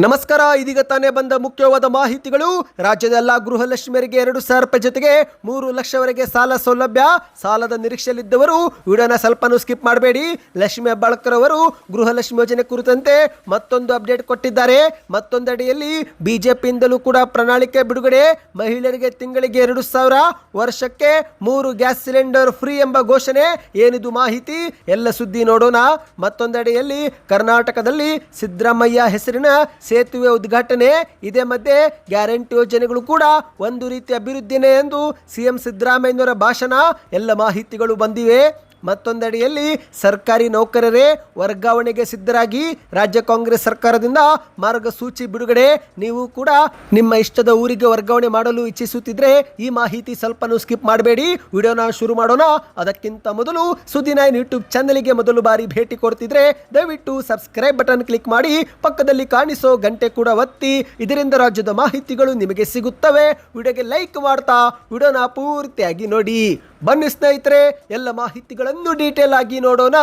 ನಮಸ್ಕಾರ. ಇದೀಗ ತಾನೇ ಬಂದ ಮುಖ್ಯವಾದ ಮಾಹಿತಿಗಳು. ರಾಜ್ಯದ ಎಲ್ಲ ಗೃಹಲಕ್ಷ್ಮಿಯರಿಗೆ 2,000 ರೂಪಾಯಿ ಜೊತೆಗೆ 3 ಲಕ್ಷವರೆಗೆ ಸಾಲ ಸೌಲಭ್ಯ. ಸಾಲದ ನಿರೀಕ್ಷೆಯಲ್ಲಿದ್ದವರು ವಿಡಿಯೋನ ಸ್ವಲ್ಪನೂ ಸ್ಕಿಪ್ ಮಾಡಬೇಡಿ. ಲಕ್ಷ್ಮಿ ಹೆಬ್ಬಾಳ್ಕರ್ ಅವರು ಗೃಹಲಕ್ಷ್ಮಿ ಯೋಜನೆ ಕುರಿತಂತೆ ಮತ್ತೊಂದು ಅಪ್ಡೇಟ್ ಕೊಟ್ಟಿದ್ದಾರೆ. ಮತ್ತೊಂದಡಿಯಲ್ಲಿ ಬಿಜೆಪಿಯಿಂದಲೂ ಕೂಡ ಪ್ರಣಾಳಿಕೆ ಬಿಡುಗಡೆ. ಮಹಿಳೆಯರಿಗೆ ತಿಂಗಳಿಗೆ 2,000, ವರ್ಷಕ್ಕೆ 3 ಗ್ಯಾಸ್ ಸಿಲಿಂಡರ್ ಫ್ರೀ ಎಂಬ ಘೋಷಣೆ. ಏನಿದು ಮಾಹಿತಿ ಎಲ್ಲ ಸುದ್ದಿ ನೋಡೋಣ. ಮತ್ತೊಂದೆಡೆಯಲ್ಲಿ ಕರ್ನಾಟಕದಲ್ಲಿ ಸಿದ್ದರಾಮಯ್ಯ ಹೆಸರಿನ ಸೇತುವೆ ಉದ್ಘಾಟನೆ. ಇದೇ ಮಧ್ಯೆ ಗ್ಯಾರಂಟಿ ಯೋಜನೆಗಳು ಕೂಡ ಒಂದು ರೀತಿಯ ಅಭಿವೃದ್ಧಿನೇ ಎಂದು ಸಿಎಂ ಸಿದ್ದರಾಮಯ್ಯನವರ ಭಾಷಣ. ಎಲ್ಲ ಮಾಹಿತಿಗಳು ಬಂದಿವೆ. ಮತ್ತೊಂದೆಡೆಯಲ್ಲಿ ಸರ್ಕಾರಿ ನೌಕರರೇ ವರ್ಗಾವಣೆಗೆ ಸಿದ್ಧರಾಗಿ. ರಾಜ್ಯ ಕಾಂಗ್ರೆಸ್ ಸರ್ಕಾರದಿಂದ ಮಾರ್ಗಸೂಚಿ ಬಿಡುಗಡೆ. ನೀವು ಕೂಡ ನಿಮ್ಮ ಇಷ್ಟದ ಊರಿಗೆ ವರ್ಗಾವಣೆ ಮಾಡಲು ಇಚ್ಛಿಸುತ್ತಿದ್ರೆ ಈ ಮಾಹಿತಿ ಸ್ವಲ್ಪನೂ ಸ್ಕಿಪ್ ಮಾಡಬೇಡಿ. ವಿಡಿಯೋನ ಶುರು ಮಾಡೋಣ. ಅದಕ್ಕಿಂತ ಮೊದಲು ಸುದ್ದಿ 9 ಯೂಟ್ಯೂಬ್ ಚಾನಲ್ಗೆ ಮೊದಲು ಬಾರಿ ಭೇಟಿ ಕೊಡ್ತಿದ್ರೆ ದಯವಿಟ್ಟು ಸಬ್ಸ್ಕ್ರೈಬ್ ಬಟನ್ ಕ್ಲಿಕ್ ಮಾಡಿ, ಪಕ್ಕದಲ್ಲಿ ಕಾಣಿಸೋ ಗಂಟೆ ಕೂಡ ಒತ್ತಿ. ಇದರಿಂದ ರಾಜ್ಯದ ಮಾಹಿತಿಗಳು ನಿಮಗೆ ಸಿಗುತ್ತವೆ. ವಿಡಿಯೋಗೆ ಲೈಕ್ ಮಾಡ್ತಾ ವಿಡಿಯೋನ ಪೂರ್ತಿಯಾಗಿ ನೋಡಿ. ಬನ್ನಿ ಸ್ನೇಹಿತರೆ, ಎಲ್ಲ ಮಾಹಿತಿಗಳನ್ನು ಡೀಟೇಲ್ ಆಗಿ ನೋಡೋಣ.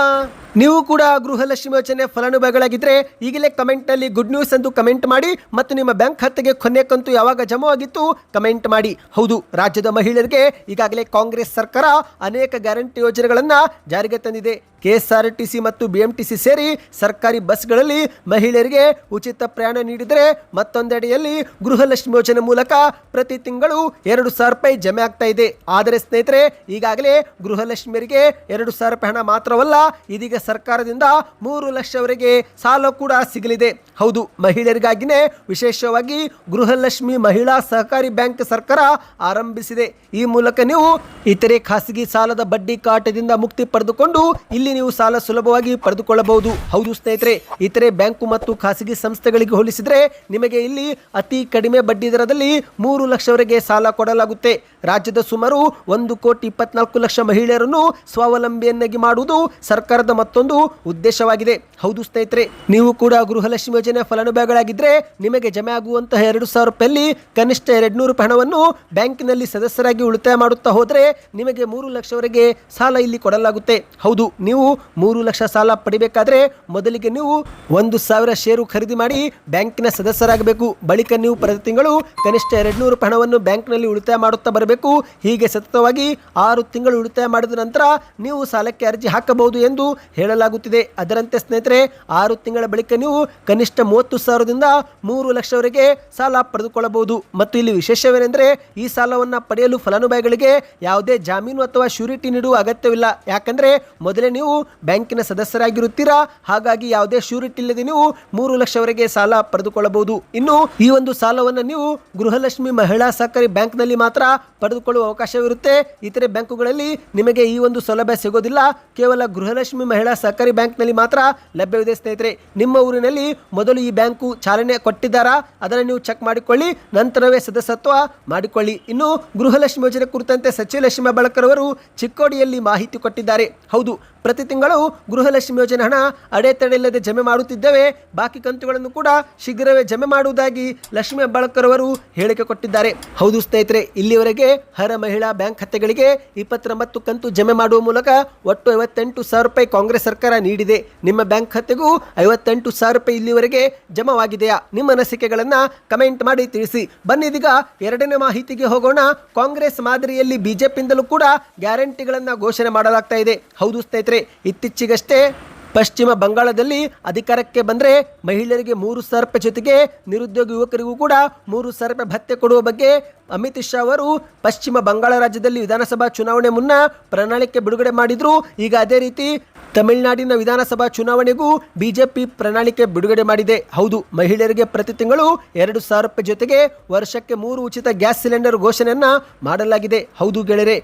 ನೀವು ಕೂಡ ಗೃಹಲಕ್ಷ್ಮಿ ಯೋಜನೆ ಫಲಾನುಭವಿಗಳಾಗಿದ್ದರೆ ಈಗಲೇ ಕಮೆಂಟ್ನಲ್ಲಿ ಗುಡ್ ನ್ಯೂಸ್ ಎಂದು ಕಮೆಂಟ್ ಮಾಡಿ ಮತ್ತು ನಿಮ್ಮ ಬ್ಯಾಂಕ್ ಖಾತೆಗೆ ಕೊನೆ ಕಂತು ಯಾವಾಗ ಜಮಾ ಆಗಿತ್ತು ಕಮೆಂಟ್ ಮಾಡಿ. ಹೌದು, ರಾಜ್ಯದ ಮಹಿಳೆಯರಿಗೆ ಈಗಾಗಲೇ ಕಾಂಗ್ರೆಸ್ ಸರ್ಕಾರ ಅನೇಕ ಗ್ಯಾರಂಟಿ ಯೋಜನೆಗಳನ್ನು ಜಾರಿಗೆ ತಂದಿದೆ. KSRTC ಮತ್ತು BMTC ಸೇರಿ ಸರ್ಕಾರಿ ಬಸ್ಗಳಲ್ಲಿ ಮಹಿಳೆಯರಿಗೆ ಉಚಿತ ಪ್ರಯಾಣ ನೀಡಿದರೆ, ಮತ್ತೊಂದೆಡೆಯಲ್ಲಿ ಗೃಹಲಕ್ಷ್ಮಿ ಯೋಜನೆ ಮೂಲಕ ಪ್ರತಿ ತಿಂಗಳು 2,000 ರೂಪಾಯಿ ಜಮೆ ಆಗ್ತಾ ಇದೆ. ಆದರೆ ಸ್ನೇಹಿತರೆ, ಈಗಾಗಲೇ ಗೃಹಲಕ್ಷ್ಮಿಯರಿಗೆ 2,000 ರೂಪಾಯಿ ಹಣ ಮಾತ್ರವಲ್ಲ, ಇದೀಗ ಸರ್ಕಾರದಿಂದ 3 ಲಕ್ಷವರೆಗೆ ಸಾಲ ಕೂಡ ಸಿಗಲಿದೆ. ಹೌದು, ಮಹಿಳೆಯರಿಗಾಗಿಯೇ ವಿಶೇಷವಾಗಿ ಗೃಹಲಕ್ಷ್ಮಿ ಮಹಿಳಾ ಸಹಕಾರಿ ಬ್ಯಾಂಕ್ ಸರ್ಕಾರ ಆರಂಭಿಸಿದೆ. ಈ ಮೂಲಕ ನೀವು ಇತರೆ ಖಾಸಗಿ ಸಾಲದ ಬಡ್ಡಿ ಕಾಟದಿಂದ ಮುಕ್ತಿ ಪಡೆದುಕೊಂಡು ಇಲ್ಲಿ ನೀವು ಸಾಲ ಸುಲಭವಾಗಿ ಪಡೆದುಕೊಳ್ಳಬಹುದು. ಹೌದು ಸ್ನೇಹಿತರೆ, ಇತರೆ ಬ್ಯಾಂಕು ಮತ್ತು ಖಾಸಗಿ ಸಂಸ್ಥೆಗಳಿಗೆ ಹೋಲಿಸಿದರೆ ನಿಮಗೆ ಇಲ್ಲಿ ಅತಿ ಕಡಿಮೆ ಬಡ್ಡಿ ದರದಲ್ಲಿ 3 ಲಕ್ಷವರೆಗೆ ಸಾಲ ಕೊಡಲಾಗುತ್ತೆ. ರಾಜ್ಯದ ಸುಮಾರು 1,24,00,000 ಮಹಿಳೆಯರನ್ನು ಸ್ವಾವಲಂಬಿಯನ್ನಾಗಿ ಮಾಡುವುದು ಸರ್ಕಾರದ ಮತ್ತೊಂದು ಉದ್ದೇಶವಾಗಿದೆ. ಹೌದು ಸ್ನೇಹಿತರೆ, ನೀವು ಕೂಡ ಗೃಹಲಕ್ಷ್ಮಿ ಯೋಜನೆ ಫಲಾನುಭವಿಗಳಾಗಿದ್ದರೆ ನಿಮಗೆ ಜಮೆ ಆಗುವಂತಹ 2,000 ರೂಪಾಯಲ್ಲಿ ಕನಿಷ್ಠ 200 ರೂಪಾಯಿ ಹಣವನ್ನು ಬ್ಯಾಂಕಿನಲ್ಲಿ ಸದಸ್ಯರಾಗಿ ಉಳಿತಾಯ ಮಾಡುತ್ತಾ ಹೋದರೆ ನಿಮಗೆ 3 ಲಕ್ಷವರೆಗೆ ಸಾಲ ಇಲ್ಲಿ ಕೊಡಲಾಗುತ್ತೆ. ಹೌದು, ನೀವು 3 ಲಕ್ಷ ಸಾಲ ಪಡಿಬೇಕಾದ್ರೆ ಮೊದಲಿಗೆ ನೀವು 1,000 ಷೇರು ಖರೀದಿ ಮಾಡಿ ಬ್ಯಾಂಕಿನ ಸದಸ್ಯರಾಗಬೇಕು. ಬಳಿಕ ನೀವು ಪ್ರತಿ ತಿಂಗಳು ಕನಿಷ್ಠ 200 ರೂಪಾಯಿ ಹಣವನ್ನು ಬ್ಯಾಂಕ್ನಲ್ಲಿ ಉಳಿತಾಯ ಮಾಡುತ್ತಾ ಬರಬೇಕು. ಹೀಗೆ ಸತತವಾಗಿ 6 ತಿಂಗಳು ಉಳಿತಾಯ ಮಾಡಿದ ನಂತರ ನೀವು ಸಾಲಕ್ಕೆ ಅರ್ಜಿ ಹಾಕಬಹುದು ಎಂದು ಹೇಳಲಾಗುತ್ತಿದೆ. ಅದರಂತೆ ಸ್ನೇಹಿತರೆ, 6 ತಿಂಗಳ ಬಳಿಕ ನೀವು ಕನಿಷ್ಠ 30,000ದಿಂದ 3 ಲಕ್ಷವರೆಗೆ ಸಾಲ ಪಡೆದುಕೊಳ್ಳಬಹುದು. ಮತ್ತು ಇಲ್ಲಿ ವಿಶೇಷವೇನೆಂದರೆ, ಈ ಸಾಲವನ್ನು ಪಡೆಯಲು ಫಲಾನುಭವಿಗಳಿಗೆ ಯಾವುದೇ ಜಾಮೀನು ಅಥವಾ ಶ್ಯೂರಿಟಿ ನೀಡುವ ಅಗತ್ಯವಿಲ್ಲ. ಯಾಕಂದರೆ ಮೊದಲೇ ನೀವು ಬ್ಯಾಂಕಿನ ಸದಸ್ಯರಾಗಿರುತ್ತೀರಾ. ಹಾಗಾಗಿ ಯಾವುದೇ ಶ್ಯೂರಿಟಿ ಇಲ್ಲದೆ ನೀವು 3 ಲಕ್ಷವರೆಗೆ ಸಾಲ ಪಡೆದುಕೊಳ್ಳಬಹುದು. ಇನ್ನು ಈ ಒಂದು ಸಾಲವನ್ನು ನೀವು ಗೃಹಲಕ್ಷ್ಮಿ ಮಹಿಳಾ ಸಹಕಾರಿ ಬ್ಯಾಂಕ್ನಲ್ಲಿ ಮಾತ್ರ ಪಡೆದುಕೊಳ್ಳುವ ಅವಕಾಶವಿರುತ್ತೆ. ಇತರೆ ಬ್ಯಾಂಕುಗಳಲ್ಲಿ ನಿಮಗೆ ಈ ಒಂದು ಸೌಲಭ್ಯ ಸಿಗೋದಿಲ್ಲ. ಕೇವಲ ಗೃಹಲಕ್ಷ್ಮಿ ಮಹಿಳಾ ಸಹಕಾರಿ ಬ್ಯಾಂಕ್ನಲ್ಲಿ ಮಾತ್ರ ಲಭ್ಯವಿದೆ. ಸ್ನೇಹಿತರೆ, ನಿಮ್ಮ ಊರಿನಲ್ಲಿ ಮೊದಲು ಈ ಬ್ಯಾಂಕು ಚಾಲನೆ ಕೊಟ್ಟಿದ್ದಾರಾ ಅದನ್ನು ನೀವು ಚೆಕ್ ಮಾಡಿಕೊಳ್ಳಿ, ನಂತರವೇ ಸದಸ್ಯತ್ವ ಮಾಡಿಕೊಳ್ಳಿ. ಇನ್ನು ಗೃಹಲಕ್ಷ್ಮಿ ಯೋಜನೆ ಕುರಿತಂತೆ ಸಚಿವ ಲಕ್ಷ್ಮಿ ಹೆಬ್ಬಾಳ್ಕರ್ ಅವರು ಚಿಕ್ಕೋಡಿಯಲ್ಲಿ ಮಾಹಿತಿ ಕೊಟ್ಟಿದ್ದಾರೆ. ಹೌದು, ಪ್ರತಿ ತಿಂಗಳು ಗೃಹಲಕ್ಷ್ಮಿ ಯೋಜನೆ ಹಣ ಅಡೆತಡೆಯಿಲ್ಲದೆ ಜಮೆ ಮಾಡುತ್ತಿದ್ದೇವೆ. ಬಾಕಿ ಕಂತುಗಳನ್ನು ಕೂಡ ಶೀಘ್ರವೇ ಜಮೆ ಮಾಡುವುದಾಗಿ ಲಕ್ಷ್ಮಿ ಹೆಬ್ಬಾಳ್ಕರ್ ಅವರು ಹೇಳಿಕೆ ಕೊಟ್ಟಿದ್ದಾರೆ. ಹೌದು ಸ್ನೇಹಿತರೆ, ಇಲ್ಲಿವರೆಗೆ ಹರ ಮಹಿಳಾ ಬ್ಯಾಂಕ್ ಖಾತೆಗಳಿಗೆ 29 ಕಂತು ಜಮೆ ಮಾಡುವ ಮೂಲಕ ಒಟ್ಟು 58,000 ರೂಪಾಯಿ ಕಾಂಗ್ರೆಸ್ ಸರ್ಕಾರ ನೀಡಿದೆ. ನಿಮ್ಮ ಬ್ಯಾಂಕ್ ಖಾತೆಗೂ 58,000 ರೂಪಾಯಿ ಇಲ್ಲಿವರೆಗೆ ಜಮವಾಗಿದೆಯಾ? ನಿಮ್ಮ ಅನಿಸಿಕೆಗಳನ್ನು ಕಮೆಂಟ್ ಮಾಡಿ ತಿಳಿಸಿ. ಬನ್ನಿ ಇದೀಗ ಎರಡನೇ ಮಾಹಿತಿಗೆ ಹೋಗೋಣ. ಕಾಂಗ್ರೆಸ್ ಮಾದರಿಯಲ್ಲಿ ಬಿಜೆಪಿಯಿಂದಲೂ ಕೂಡ ಗ್ಯಾರಂಟಿಗಳನ್ನು ಘೋಷಣೆ ಮಾಡಲಾಗ್ತಾ ಇದೆ. ಹೌದು ಸ್ನೇಹಿತರೆ, ಇತ್ತೀಚೆಗಷ್ಟೇ ಪಶ್ಚಿಮ ಬಂಗಾಳದಲ್ಲಿ ಅಧಿಕಾರಕ್ಕೆ ಬಂದರೆ ಮಹಿಳೆಯರಿಗೆ 3,000 ರೂಪಾಯಿ ಜೊತೆಗೆ ನಿರುದ್ಯೋಗಿ ಯುವಕರಿಗೂ ಕೂಡ 3,000 ರೂಪಾಯಿ ಭತ್ಯೆ ಕೊಡುವ ಬಗ್ಗೆ ಅಮಿತ್ ಶಾ ಅವರು ಪಶ್ಚಿಮ ಬಂಗಾಳ ರಾಜ್ಯದಲ್ಲಿ ವಿಧಾನಸಭಾ ಚುನಾವಣೆ ಮುನ್ನ ಪ್ರಣಾಳಿಕೆ ಬಿಡುಗಡೆ ಮಾಡಿದ್ರು. ಈಗ ಅದೇ ರೀತಿ ತಮಿಳುನಾಡಿನ ವಿಧಾನಸಭಾ ಚುನಾವಣೆಗೂ ಬಿಜೆಪಿ ಪ್ರಣಾಳಿಕೆ ಬಿಡುಗಡೆ ಮಾಡಿದೆ. ಹೌದು, ಮಹಿಳೆಯರಿಗೆ ಪ್ರತಿ ತಿಂಗಳು 2,000 ರೂಪಾಯಿ ಜೊತೆಗೆ ವರ್ಷಕ್ಕೆ 3 ಉಚಿತ ಗ್ಯಾಸ್ ಸಿಲಿಂಡರ್ ಘೋಷಣೆಯನ್ನ ಮಾಡಲಾಗಿದೆ. ಹೌದು ಗೆಳೆಯರೆ,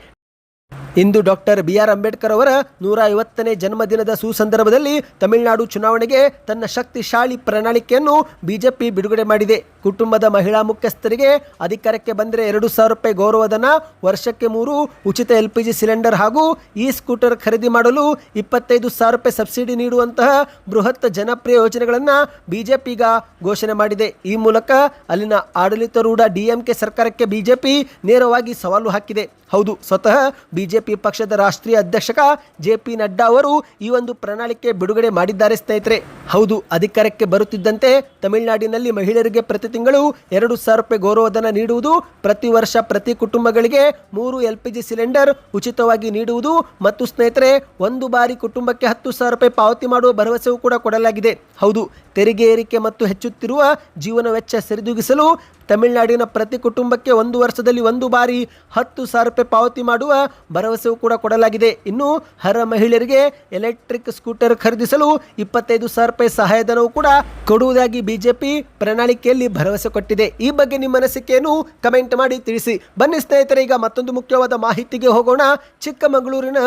ಇಂದು ಡಾಕ್ಟರ್ BR ಅಂಬೇಡ್ಕರ್ ಅವರ 150ನೇ ಜನ್ಮದಿನದ ಸುಸಂದರ್ಭದಲ್ಲಿ ತಮಿಳುನಾಡು ಚುನಾವಣೆಗೆ ತನ್ನ ಶಕ್ತಿಶಾಲಿ ಪ್ರಣಾಳಿಕೆಯನ್ನು ಬಿಜೆಪಿ ಬಿಡುಗಡೆ ಮಾಡಿದೆ. ಕುಟುಂಬದ ಮಹಿಳಾ ಮುಖ್ಯಸ್ಥರಿಗೆ ಅಧಿಕಾರಕ್ಕೆ ಬಂದರೆ 2,000 ರೂಪಾಯಿ ಗೌರವಧನ, ವರ್ಷಕ್ಕೆ 3 ಉಚಿತ LPG ಸಿಲಿಂಡರ್ ಹಾಗೂ ಈ ಸ್ಕೂಟರ್ ಖರೀದಿ ಮಾಡಲು 25,000 ರೂಪಾಯಿ ಸಬ್ಸಿಡಿ ನೀಡುವಂತಹ ಬೃಹತ್ ಜನಪ್ರಿಯ ಯೋಜನೆಗಳನ್ನು ಬಿಜೆಪಿ ಈಗ ಘೋಷಣೆ ಮಾಡಿದೆ. ಈ ಮೂಲಕ ಅಲ್ಲಿನ ಆಡಳಿತಾರೂಢ DMK ಸರ್ಕಾರಕ್ಕೆ ಬಿಜೆಪಿ ನೇರವಾಗಿ ಸವಾಲು ಹಾಕಿದೆ. ಹೌದು, ಸ್ವತಃ ಬಿಜೆಪಿ ಬಿಜೆಪಿ ಪಕ್ಷದ ರಾಷ್ಟ್ರೀಯ ಅಧ್ಯಕ್ಷ JP ನಡ್ಡಾ ಅವರು ಈ ಒಂದು ಪ್ರಣಾಳಿಕೆ ಬಿಡುಗಡೆ ಮಾಡಿದ್ದಾರೆ ಸ್ನೇಹಿತರೆ. ಹೌದು, ಅಧಿಕಾರಕ್ಕೆ ಬರುತ್ತಿದ್ದಂತೆ ತಮಿಳುನಾಡಿನಲ್ಲಿ ಮಹಿಳೆಯರಿಗೆ ಪ್ರತಿ ತಿಂಗಳು 2,000 ರೂಪಾಯಿ ಗೌರವಧನ ನೀಡುವುದು, ಪ್ರತಿ ವರ್ಷ ಪ್ರತಿ ಕುಟುಂಬಗಳಿಗೆ 3 LPG ಸಿಲಿಂಡರ್ ಉಚಿತವಾಗಿ ನೀಡುವುದು ಮತ್ತು ಸ್ನೇಹಿತರೆ ಒಂದು ಬಾರಿ ಕುಟುಂಬಕ್ಕೆ 10,000 ರೂಪಾಯಿ ಪಾವತಿ ಮಾಡುವ ಭರವಸೆಯೂ ಕೂಡ ಕೊಡಲಾಗಿದೆ. ಹೌದು, ತೆರಿಗೆ ಏರಿಕೆ ಮತ್ತು ಹೆಚ್ಚುತ್ತಿರುವ ಜೀವನ ವೆಚ್ಚ ಸರಿದೂಗಿಸಲು ತಮಿಳುನಾಡಿನ ಪ್ರತಿ ಕುಟುಂಬಕ್ಕೆ ಒಂದು ವರ್ಷದಲ್ಲಿ ಒಂದು ಬಾರಿ 10,000 ರೂಪಾಯಿ ಪಾವತಿ ಮಾಡುವ ಭರವಸೆಯೂ ಕೂಡ ಕೊಡಲಾಗಿದೆ. ಇನ್ನು ಅರ್ಹ ಮಹಿಳೆಯರಿಗೆ ಎಲೆಕ್ಟ್ರಿಕ್ ಸ್ಕೂಟರ್ ಖರೀದಿಸಲು 25,000 ರೂಪಾಯಿ ಸಹಾಯಧನವೂ ಕೂಡ ಕೊಡುವುದಾಗಿ ಬಿಜೆಪಿ ಪ್ರಣಾಳಿಕೆಯಲ್ಲಿ ಭರವಸೆ ಕೊಟ್ಟಿದೆ. ಈ ಬಗ್ಗೆ ನಿಮ್ಮ ಅನಿಸಿಕೆಯನ್ನು ಕಮೆಂಟ್ ಮಾಡಿ ತಿಳಿಸಿ. ಬನ್ನಿ ಸ್ನೇಹಿತರೆ, ಈಗ ಮತ್ತೊಂದು ಮುಖ್ಯವಾದ ಮಾಹಿತಿಗೆ ಹೋಗೋಣ. ಚಿಕ್ಕಮಗಳೂರಿನ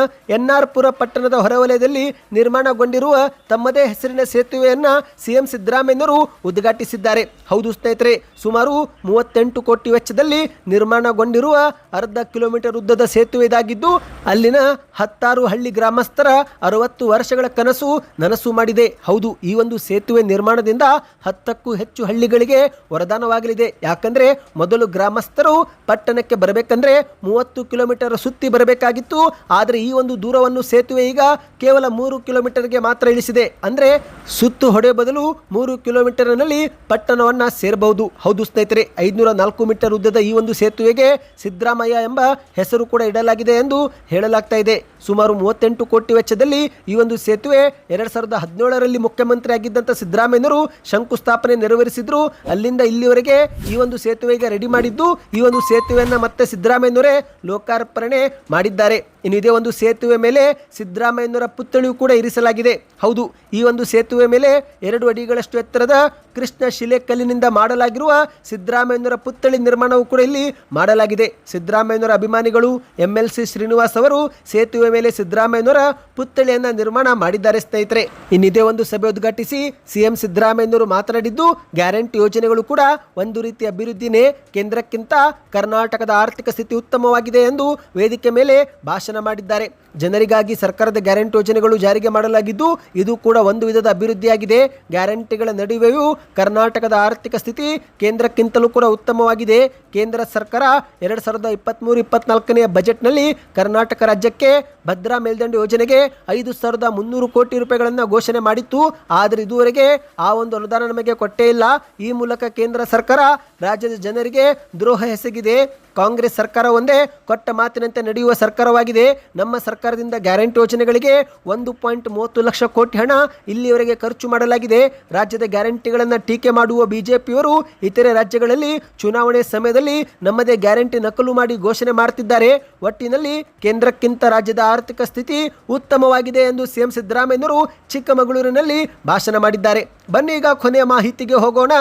NR ಪುರ ಪಟ್ಟಣದ ಹೊರವಲಯದಲ್ಲಿ ನಿರ್ಮಾಣಗೊಂಡಿರುವ ತಮ್ಮದೇ ಹೆಸರಿನ ಸೇತುವೆಯನ್ನ ಸಿಎಂ ಸಿದ್ದರಾಮಯ್ಯನವರು ಉದ್ಘಾಟಿಸಿದ್ದಾರೆ. ಹೌದು ಸ್ನೇಹಿತರೆ, ಸುಮಾರು 38 ಕೋಟಿ ವೆಚ್ಚದಲ್ಲಿ ನಿರ್ಮಾಣಗೊಂಡಿರುವ ಅರ್ಧ ಕಿಲೋಮೀಟರ್ ಉದ್ದದ ಸೇತುವೆ ಇದಾಗಿದ್ದು ಅಲ್ಲಿನ 16 ಹಳ್ಳಿ ಗ್ರಾಮಸ್ಥರ 60 ವರ್ಷಗಳ ಕನಸು ನನಸು ಮಾಡಿದೆ. ಹೌದು, ಈ ಒಂದು ಸೇತುವೆ ನಿರ್ಮಾಣದಿಂದ 10ಕ್ಕೂ ಹೆಚ್ಚು ಹಳ್ಳಿಗಳಿಗೆ ವರದಾನವಾಗಲಿದೆ. ಯಾಕಂದ್ರೆ ಮೊದಲು ಗ್ರಾಮಸ್ಥರು ಪಟ್ಟಣಕ್ಕೆ ಬರಬೇಕಂದ್ರೆ 30 ಕಿಲೋಮೀಟರ್ ಸುತ್ತಿ ಬರಬೇಕಾಗಿತ್ತು. ಆದರೆ ಈ ಒಂದು ದೂರವನ್ನು ಸೇತುವೆ ಈಗ ಕೇವಲ 3 ಕಿಲೋಮೀಟರ್ಗೆ ಮಾತ್ರ ಇಳಿಸಿದೆ. ಅಂದ್ರೆ ಸುತ್ತು ಹೊಡೆಯ ಬದಲು 3 ಕಿಲೋಮೀಟರ್ನಲ್ಲಿ ಪಟ್ಟಣವನ್ನ ಸೇರಬಹುದು. ಹೌದು ಸ್ನೇಹಿತರೆ, 504 ಮೀಟರ್ ಉದ್ದದ ಈ ಒಂದು ಸೇತುವೆಗೆ ಸಿದ್ದರಾಮಯ್ಯ ಎಂಬ ಹೆಸರು ಕೂಡ ಇಡಲಾಗಿದೆ ಎಂದು ಹೇಳಲಾಗ್ತಾ ಇದೆ. ಸುಮಾರು 38 ಕೋಟಿ ವೆಚ್ಚದಲ್ಲಿ ಈ ಒಂದು ಸೇತುವೆ 2017ರಲ್ಲಿ ಮುಖ್ಯಮಂತ್ರಿ ಆಗಿದ್ದಂಥ ಸಿದ್ದರಾಮಯ್ಯನವರು ಶಂಕುಸ್ಥಾಪನೆ ನೆರವೇರಿಸಿದ್ರು. ಅಲ್ಲಿಂದ ಇಲ್ಲಿವರೆಗೆ ಈ ಒಂದು ಸೇತುವೆಗೆ ರೆಡಿ ಮಾಡಿದ್ದು ಈ ಒಂದು ಸೇತುವೆಯನ್ನ ಮತ್ತೆ ಸಿದ್ದರಾಮಯ್ಯನವರೇ ಲೋಕಾರ್ಪಣೆ ಮಾಡಿದ್ದಾರೆ. ಇನ್ನು ಇದೇ ಒಂದು ಸೇತುವೆ ಮೇಲೆ ಸಿದ್ದರಾಮಯ್ಯನವರ ಪುತ್ಥಳಿಯೂ ಕೂಡ ಇರಿಸಲಾಗಿದೆ. ಹೌದು, ಈ ಒಂದು ಸೇತುವೆ ಮೇಲೆ 2 ಅಡಿಗಳಷ್ಟು ಎತ್ತರದ ಕೃಷ್ಣ ಶಿಲೆ ಕಲ್ಲಿನಿಂದ ಮಾಡಲಾಗಿರುವ ಸಿದ್ದರಾಮಯ್ಯನವರ ಪುತ್ಥಳಿ ನಿರ್ಮಾಣವೂ ಕೂಡ ಇಲ್ಲಿ ಮಾಡಲಾಗಿದೆ. ಸಿದ್ದರಾಮಯ್ಯನವರ ಅಭಿಮಾನಿಗಳು MLC ಶ್ರೀನಿವಾಸ್ ಅವರು ಸೇತುವೆ ಮೇಲೆ ಸಿದ್ದರಾಮಯ್ಯನವರ ಪುತ್ಥಳಿಯನ್ನ ನಿರ್ಮಾಣ ಮಾಡಿದ್ದಾರೆ ಸ್ನೇಹಿತರೆ. ಇನ್ನಿದೇ ಒಂದು ಸಭೆ ಉದ್ಘಾಟಿಸಿ ಸಿಎಂ ಸಿದ್ದರಾಮಯ್ಯನವರು ಮಾತನಾಡಿದ್ದು, ಗ್ಯಾರಂಟಿ ಯೋಜನೆಗಳು ಕೂಡ ಒಂದು ರೀತಿಯ ಅಭಿವೃದ್ಧಿನೇ, ಕೇಂದ್ರಕ್ಕಿಂತ ಕರ್ನಾಟಕದ ಆರ್ಥಿಕ ಸ್ಥಿತಿ ಉತ್ತಮವಾಗಿದೆ ಎಂದು ವೇದಿಕೆ ಮೇಲೆ ಭಾಷಣ ಮಾಡಿದ್ದಾರೆ. ಜನರಿಗಾಗಿ ಸರ್ಕಾರದ ಗ್ಯಾರಂಟಿ ಯೋಜನೆಗಳು ಜಾರಿಗೆ ಮಾಡಲಾಗಿದ್ದು ಇದು ಕೂಡ ಒಂದು ವಿಧದ ಅಭಿವೃದ್ಧಿಯಾಗಿದೆ. ಗ್ಯಾರಂಟಿಗಳ ನಡುವೆಯೂ ಕರ್ನಾಟಕದ ಆರ್ಥಿಕ ಸ್ಥಿತಿ ಕೇಂದ್ರಕ್ಕಿಂತಲೂ ಕೂಡ ಉತ್ತಮವಾಗಿದೆ. ಕೇಂದ್ರ ಸರ್ಕಾರ 2023-24ನೇ ಬಜೆಟ್ನಲ್ಲಿ ಕರ್ನಾಟಕ ರಾಜ್ಯಕ್ಕೆ ಭದ್ರಾ ಮೇಲ್ದಂಡೆ ಯೋಜನೆಗೆ 5,300 ಕೋಟಿ ರೂಪಾಯಿಗಳನ್ನು ಘೋಷಣೆ ಮಾಡಿತ್ತು. ಆದರೆ ಇದುವರೆಗೆ ಆ ಒಂದು ಅನುದಾನ ನಮಗೆ ಕೊಟ್ಟೇ ಇಲ್ಲ. ಈ ಮೂಲಕ ಕೇಂದ್ರ ಸರ್ಕಾರ ರಾಜ್ಯದ ಜನರಿಗೆ ದ್ರೋಹ ಎಸಗಿದೆ. ಕಾಂಗ್ರೆಸ್ ಸರ್ಕಾರ ಒಂದೇ ಕೊಟ್ಟ ಮಾತಿನಂತೆ ನಡೆಯುವ ಸರ್ಕಾರವಾಗಿದೆ. ನಮ್ಮ ಸರ್ಕಾರದಿಂದ ಗ್ಯಾರಂಟಿ ಯೋಜನೆಗಳಿಗೆ 1.30 ಲಕ್ಷ ಕೋಟಿ ಹಣ ಇಲ್ಲಿಯವರೆಗೆ ಖರ್ಚು ಮಾಡಲಾಗಿದೆ. ರಾಜ್ಯದ ಗ್ಯಾರಂಟಿಗಳನ್ನು ಟೀಕೆ ಮಾಡುವ ಬಿಜೆಪಿಯವರು ಇತರೆ ರಾಜ್ಯಗಳಲ್ಲಿ ಚುನಾವಣೆ ಸಮಯದಲ್ಲಿ ನಮ್ಮದೇ ಗ್ಯಾರಂಟಿ ನಕಲು ಮಾಡಿ ಘೋಷಣೆ ಮಾಡ್ತಿದ್ದಾರೆ. ಒಟ್ಟಿನಲ್ಲಿ ಕೇಂದ್ರಕ್ಕಿಂತ ರಾಜ್ಯದ ಆರ್ಥಿಕ ಸ್ಥಿತಿ ಉತ್ತಮವಾಗಿದೆ ಎಂದು ಸಿಎಂ ಸಿದ್ದರಾಮಯ್ಯನವರು ಚಿಕ್ಕಮಗಳೂರಿನಲ್ಲಿ ಭಾಷಣ ಮಾಡಿದ್ದಾರೆ. ಬನ್ನಿ ಈಗ ಕೊನೆಯ ಮಾಹಿತಿಗೆ ಹೋಗೋಣ.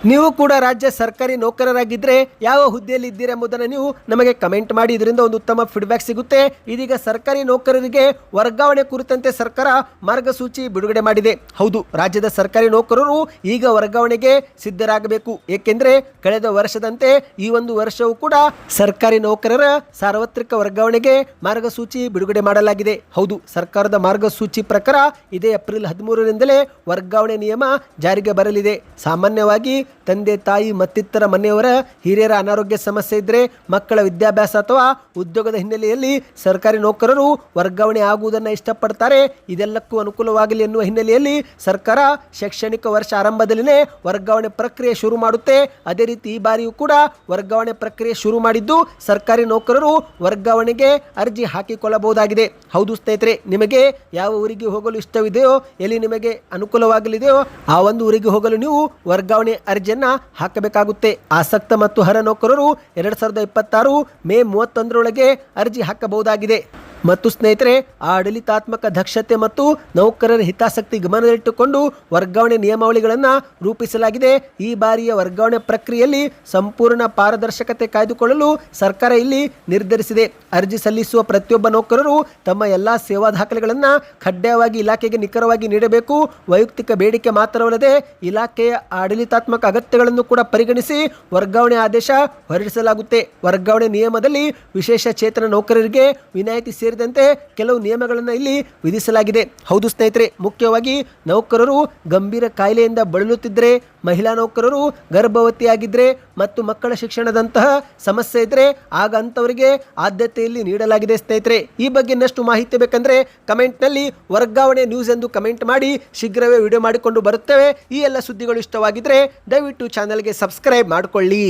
ನೀವು ಕೂಡ ರಾಜ್ಯ ಸರ್ಕಾರಿ ನೌಕರರಾಗಿದ್ದರೆ ಯಾವ ಹುದ್ದೆಯಲ್ಲಿ ಇದ್ದೀರಾ ಎಂಬುದನ್ನು ನೀವು ನಮಗೆ ಕಮೆಂಟ್ ಮಾಡಿ. ಇದರಿಂದ ಒಂದು ಉತ್ತಮ ಫೀಡ್ಬ್ಯಾಕ್ ಸಿಗುತ್ತೆ. ಇದೀಗ ಸರ್ಕಾರಿ ನೌಕರರಿಗೆ ವರ್ಗಾವಣೆ ಕುರಿತಂತೆ ಸರ್ಕಾರ ಮಾರ್ಗಸೂಚಿ ಬಿಡುಗಡೆ ಮಾಡಿದೆ. ಹೌದು, ರಾಜ್ಯದ ಸರ್ಕಾರಿ ನೌಕರರು ಈಗ ವರ್ಗಾವಣೆಗೆ ಸಿದ್ಧರಾಗಬೇಕು. ಏಕೆಂದರೆ ಕಳೆದ ವರ್ಷದಂತೆ ಈ ಒಂದು ವರ್ಷವೂ ಕೂಡ ಸರ್ಕಾರಿ ನೌಕರರ ಸಾರ್ವತ್ರಿಕ ವರ್ಗಾವಣೆಗೆ ಮಾರ್ಗಸೂಚಿ ಬಿಡುಗಡೆ ಮಾಡಲಾಗಿದೆ. ಹೌದು, ಸರ್ಕಾರದ ಮಾರ್ಗಸೂಚಿ ಪ್ರಕಾರ ಇದೇ ಏಪ್ರಿಲ್ 13ರಿಂದಲೇ ವರ್ಗಾವಣೆ ನಿಯಮ ಜಾರಿಗೆ ಬರಲಿದೆ. ಸಾಮಾನ್ಯವಾಗಿ ತಂದೆ ತಾಯಿ ಮತ್ತಿತರ ಮನೆಯವರ ಹಿರಿಯರ ಅನಾರೋಗ್ಯ ಸಮಸ್ಯೆ ಇದ್ದರೆ, ಮಕ್ಕಳ ವಿದ್ಯಾಭ್ಯಾಸ ಅಥವಾ ಉದ್ಯೋಗದ ಹಿನ್ನೆಲೆಯಲ್ಲಿ ಸರ್ಕಾರಿ ನೌಕರರು ವರ್ಗಾವಣೆ ಆಗುವುದನ್ನು ಇಷ್ಟಪಡ್ತಾರೆ. ಇದೆಲ್ಲಕ್ಕೂ ಅನುಕೂಲವಾಗಲಿ ಎನ್ನುವ ಹಿನ್ನೆಲೆಯಲ್ಲಿ ಸರ್ಕಾರ ಶೈಕ್ಷಣಿಕ ವರ್ಷ ಆರಂಭದಲ್ಲಿನೇ ವರ್ಗಾವಣೆ ಪ್ರಕ್ರಿಯೆ ಶುರು ಮಾಡುತ್ತೆ. ಅದೇ ರೀತಿ ಈ ಬಾರಿಯೂ ಕೂಡ ವರ್ಗಾವಣೆ ಪ್ರಕ್ರಿಯೆ ಶುರು ಮಾಡಿದ್ದು ಸರ್ಕಾರಿ ನೌಕರರು ವರ್ಗಾವಣೆಗೆ ಅರ್ಜಿ ಹಾಕಿಕೊಳ್ಳಬಹುದಾಗಿದೆ. ಹೌದು ಸ್ನೇಹಿತರೆ, ನಿಮಗೆ ಯಾವ ಊರಿಗೆ ಹೋಗಲು ಇಷ್ಟವಿದೆಯೋ, ಎಲ್ಲಿ ನಿಮಗೆ ಅನುಕೂಲವಾಗಲಿದೆಯೋ ಆ ಒಂದು ಊರಿಗೆ ಹೋಗಲು ನೀವು ವರ್ಗಾವಣೆ ಅರ್ಜಿಯನ್ನ ಹಾಕಬೇಕಾಗುತ್ತೆ. ಆಸಕ್ತ ಮತ್ತು ಅರ್ಹ ನೌಕರರು 2026 ಮೇ 31ರೊಳಗೆ ಅರ್ಜಿ ಹಾಕಬಹುದಾಗಿದೆ. ಮತ್ತು ಸ್ನೇಹಿತರೆ, ಆಡಳಿತಾತ್ಮಕ ದಕ್ಷತೆ ಮತ್ತು ನೌಕರರ ಹಿತಾಸಕ್ತಿ ಗಮನದಲ್ಲಿಟ್ಟುಕೊಂಡು ವರ್ಗಾವಣೆ ನಿಯಮಾವಳಿಗಳನ್ನು ರೂಪಿಸಲಾಗಿದೆ. ಈ ಬಾರಿಯ ವರ್ಗಾವಣೆ ಪ್ರಕ್ರಿಯೆಯಲ್ಲಿ ಸಂಪೂರ್ಣ ಪಾರದರ್ಶಕತೆ ಕಾಯ್ದುಕೊಳ್ಳಲು ಸರ್ಕಾರ ಇಲ್ಲಿ ನಿರ್ಧರಿಸಿದೆ. ಅರ್ಜಿ ಸಲ್ಲಿಸುವ ಪ್ರತಿಯೊಬ್ಬ ನೌಕರರು ತಮ್ಮ ಎಲ್ಲ ಸೇವಾ ದಾಖಲೆಗಳನ್ನು ಕಡ್ಡಾಯವಾಗಿ ಇಲಾಖೆಗೆ ನಿಖರವಾಗಿ ನೀಡಬೇಕು. ವೈಯಕ್ತಿಕ ಬೇಡಿಕೆ ಮಾತ್ರವಲ್ಲದೆ ಇಲಾಖೆಯ ಆಡಳಿತಾತ್ಮಕ ಅಗತ್ಯಗಳನ್ನು ಕೂಡ ಪರಿಗಣಿಸಿ ವರ್ಗಾವಣೆ ಆದೇಶ ಹೊರಡಿಸಲಾಗುತ್ತೆ. ವರ್ಗಾವಣೆ ನಿಯಮದಲ್ಲಿ ವಿಶೇಷ ಚೇತನ ನೌಕರರಿಗೆ ವಿನಾಯಿತಿ ಸೇರಿದಂತೆ ಕೆಲವು ನಿಯಮಗಳನ್ನು ಇಲ್ಲಿ ವಿಧಿಸಲಾಗಿದೆ. ಹೌದು ಸ್ನೇಹಿತರೆ, ಮುಖ್ಯವಾಗಿ ನೌಕರರು ಗಂಭೀರ ಕಾಯಿಲೆಯಿಂದ ಬಳಲುತ್ತಿದ್ದರೆ ಮಹಿಳಾ ನೌಕರರು ಗರ್ಭವತಿಯಾಗಿದ್ದರೆ ಮತ್ತು ಮಕ್ಕಳ ಶಿಕ್ಷಣದಂತಹ ಸಮಸ್ಯೆ ಇದ್ದರೆ ಆಗ ಅಂಥವರಿಗೆ ಆದ್ಯತೆಯಲ್ಲಿ ನೀಡಲಾಗಿದೆ ಸ್ನೇಹಿತರೆ. ಈ ಬಗ್ಗೆ ಇನ್ನಷ್ಟು ಮಾಹಿತಿ ಬೇಕಂದ್ರೆ ಕಮೆಂಟ್ನಲ್ಲಿ ವರ್ಗಾವಣೆ ನ್ಯೂಸ್ ಎಂದು ಕಮೆಂಟ್ ಮಾಡಿ, ಶೀಘ್ರವೇ ವಿಡಿಯೋ ಮಾಡಿಕೊಂಡು ಬರುತ್ತೇವೆ. ಈ ಎಲ್ಲ ಸುದ್ದಿಗಳು ಇಷ್ಟವಾಗಿದ್ದರೆ ದಯವಿಟ್ಟು ಚಾನಲ್ಗೆ ಸಬ್ಸ್ಕ್ರೈಬ್ ಮಾಡಿಕೊಳ್ಳಿ.